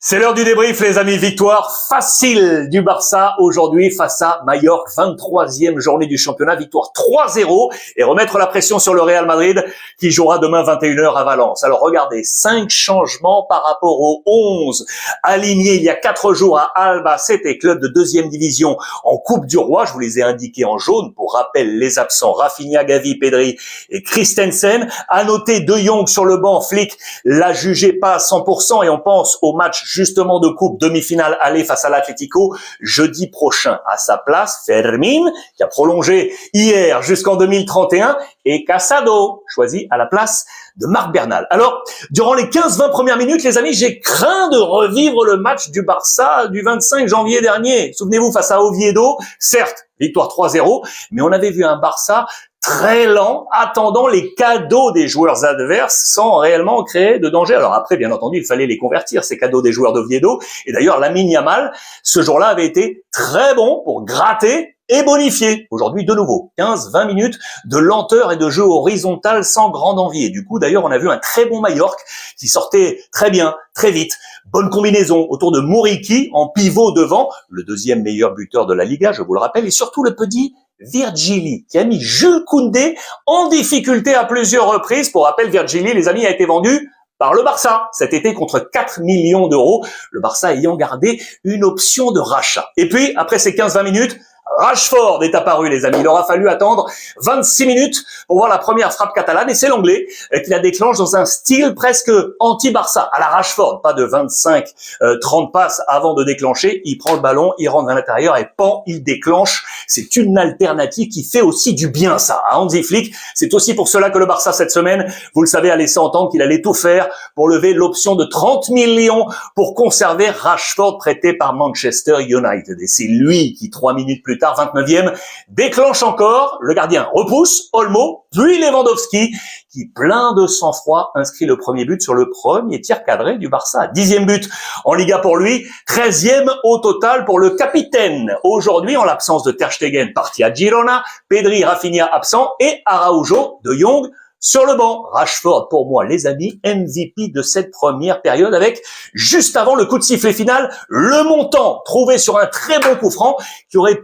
C'est l'heure du débrief, les amis. Victoire facile du Barça aujourd'hui face à Mallorca, 23e journée du championnat. Victoire 3-0 et remettre la pression sur le Real Madrid qui jouera demain 21h à Valence. Alors regardez, 5 changements par rapport aux 11 alignés il y a 4 jours à Albacete, club de 2e division en Coupe du Roi. Je vous les ai indiqués en jaune. Pour rappel, les absents Rafinha, Gavi, Pedri et Christensen. À noter De Jong sur le banc. Flick l'a jugé pas à 100% et on pense au match justement de coupe demi-finale aller face à l'Atlético jeudi prochain. À sa place, Fermín, qui a prolongé hier jusqu'en 2031, et Casado, choisi à la place de Marc Bernal. Alors, durant les 15-20 premières minutes, les amis, j'ai craint de revivre le match du Barça du 25 janvier dernier. Souvenez-vous, face à Oviedo, certes, victoire 3-0, mais on avait vu un Barça très lent, attendant les cadeaux des joueurs adverses sans réellement créer de danger. Alors après, bien entendu, il fallait les convertir, ces cadeaux des joueurs d'Oviedo. Et d'ailleurs, Lamine Yamal, ce jour-là, avait été très bon pour gratter et bonifier. Aujourd'hui, de nouveau, 15-20 minutes de lenteur et de jeu horizontal sans grande envie. Et du coup, d'ailleurs, on a vu un très bon Mallorca qui sortait très bien, très vite. Bonne combinaison autour de Muriqi en pivot devant, le 2e meilleur buteur de la Liga, je vous le rappelle, et surtout le petit Virgili, qui a mis Jules Koundé en difficulté à plusieurs reprises. Pour rappel, Virgili, les amis, a été vendu par le Barça cet été contre 4 millions d'euros, le Barça ayant gardé une option de rachat. Et puis, après ces 15-20 minutes, Rashford est apparu, les amis. Il aura fallu attendre 26 minutes pour voir la première frappe catalane, et c'est l'Anglais qui la déclenche dans un style presque anti-Barça, à la Rashford. Pas de 25-30 passes avant de déclencher. Il prend le ballon, il rentre à l'intérieur et pan, il déclenche. C'est une alternative qui fait aussi du bien, ça, à Hansi Flick. C'est aussi pour cela que le Barça, cette semaine, vous le savez, a laissé entendre qu'il allait tout faire pour lever l'option de 30 millions pour conserver Rashford prêté par Manchester United. Et c'est lui qui, 3 minutes plus tard, 29e, déclenche encore, le gardien repousse, Olmo, puis Lewandowski, qui, plein de sang-froid, inscrit le premier but sur le premier tir cadré du Barça. 10e but en Liga pour lui, 13e au total pour le capitaine. Aujourd'hui, en l'absence de Ter Stegen, parti à Girona, Pedri, Rafinha absent, et Araujo, De Jong, sur le banc. Rashford, pour moi, les amis, MVP de cette première période avec, juste avant le coup de sifflet final, le montant trouvé sur un très bon coup franc qui aurait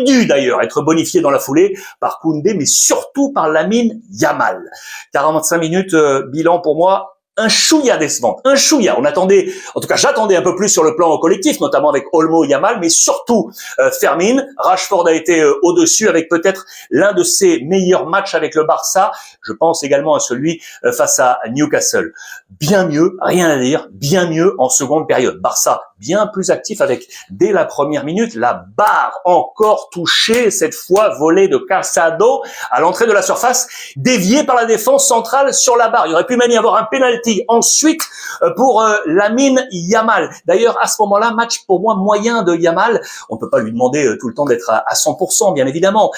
dû d'ailleurs être bonifié dans la foulée par Koundé, mais surtout par Lamine Yamal. 45 minutes, bilan pour moi, un chouïa décevant, un chouïa. On attendait, en tout cas j'attendais un peu plus sur le plan collectif, notamment avec Olmo et Yamal, mais surtout Fermín. Rashford a été au-dessus avec peut-être l'un de ses meilleurs matchs avec le Barça. Je pense également à celui face à Newcastle. Bien mieux, rien à dire, bien mieux en seconde période. Barça bien plus actif avec, dès la première minute, la barre encore touchée, cette fois volée de Casado à l'entrée de la surface, déviée par la défense centrale sur la barre. Il aurait pu même y avoir un penalty ensuite pour Lamine Yamal. D'ailleurs, à ce moment-là, match pour moi moyen de Yamal. On ne peut pas lui demander tout le temps d'être à 100%, bien évidemment.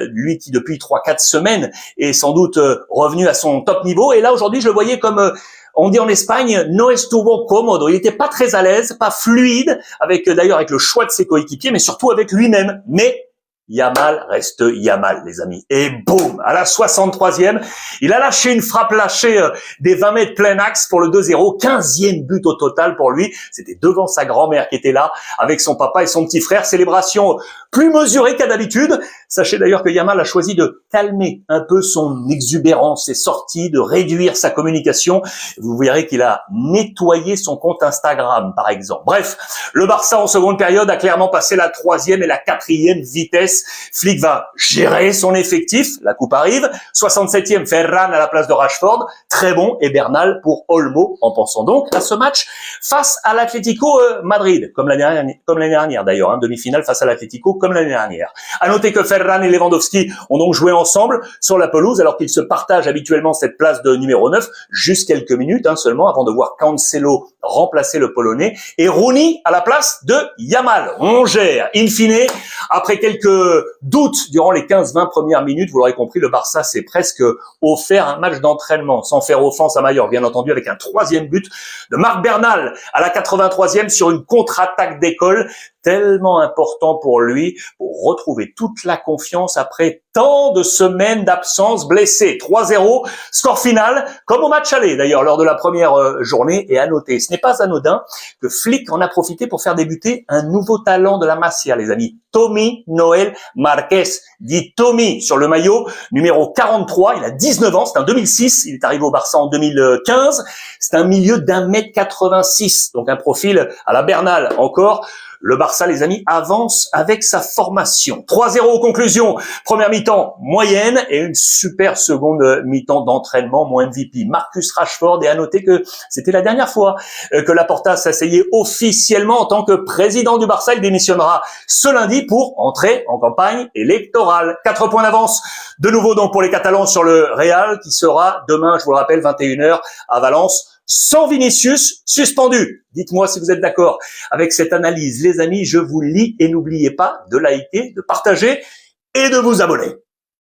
Lui qui, depuis 3-4 semaines, est sans doute revenu à son top niveau. Et là, aujourd'hui, je le voyais comme... on dit en Espagne, no estuvo cómodo. Il n'était pas très à l'aise, pas fluide, avec d'ailleurs avec le choix de ses coéquipiers, mais surtout avec lui-même. Mais Yamal reste Yamal, les amis. Et boum, à la 63e, il a lâché une frappe des 20 mètres plein axe pour le 2-0. 15e but au total pour lui. C'était devant sa grand-mère qui était là, avec son papa et son petit frère. Célébration plus mesurée qu'à d'habitude. Sachez d'ailleurs que Yamal a choisi de calmer un peu son exubérance, ses sorties, de réduire sa communication. Vous verrez qu'il a nettoyé son compte Instagram, par exemple. Bref, le Barça en seconde période a clairement passé la 3e et la 4e vitesse. Flick va gérer son effectif, la coupe arrive. 67e, Ferran à la place de Rashford, très bon, et Bernal pour Olmo, en pensant donc à ce match face à l'Atlético Madrid, comme l'année dernière d'ailleurs, demi-finale face à l'Atlético comme l'année dernière. À noter que Ferran et Lewandowski ont donc joué ensemble sur la pelouse, alors qu'ils se partagent habituellement cette place de numéro 9, juste quelques minutes seulement avant de voir Cancelo remplacer le Polonais, et Rooney à la place de Yamal. On gère, in fine, après quelques doutes durant les 15-20 premières minutes, vous l'aurez compris, le Barça s'est presque offert un match d'entraînement, sans faire offense à Mallorca, bien entendu, avec un 3e but de Marc Bernal à la 83e sur une contre-attaque d'école. tellement important pour lui pour retrouver toute la confiance après tant de semaines d'absence blessée. 3-0, score final, comme au match aller d'ailleurs lors de la première journée. Et à noter, ce n'est pas anodin que Flick en a profité pour faire débuter un nouveau talent de la Masia, les amis. Tommy Noel Marquez, dit Tommy sur le maillot, numéro 43, il a 19 ans, c'est un 2006, il est arrivé au Barça en 2015, c'est un milieu d'1m86, donc un profil à la Bernal encore. Le Barça, les amis, avance avec sa formation. 3-0 aux conclusions. Première mi-temps moyenne et une super seconde mi-temps d'entraînement, mon MVP, Marcus Rashford. Et à noter que c'était la dernière fois que Laporta s'asseyait officiellement en tant que président du Barça. Il démissionnera ce lundi pour entrer en campagne électorale. 4 points d'avance de nouveau donc pour les Catalans sur le Real qui sera demain, je vous le rappelle, 21h à Valence. Sans Vinicius suspendu. Dites-moi si vous êtes d'accord avec cette analyse. Les amis, je vous lis et n'oubliez pas de liker, de partager et de vous abonner.